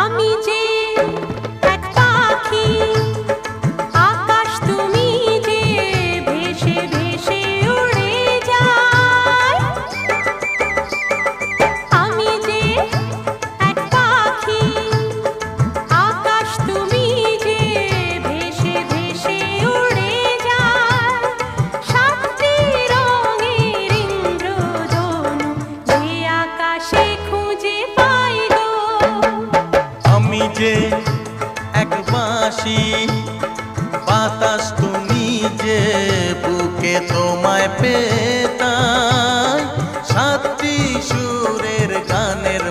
আমি যে এক পাখি, আকাশ তুমি যে ভেসে ভেসে উড়ে যাই। আমি যে এক পাখি, আকাশ তুমি যে ভেসে ভেসে উড়ে যাই। সাতটি রঙের ইন্দ্রধনু যে আকাশে খুঁজে পাই গো। আমি যে এক বাঁশি, বাতাস তুমি যে বুকে তোমায় পেতাই। সাতটি সুরের গানের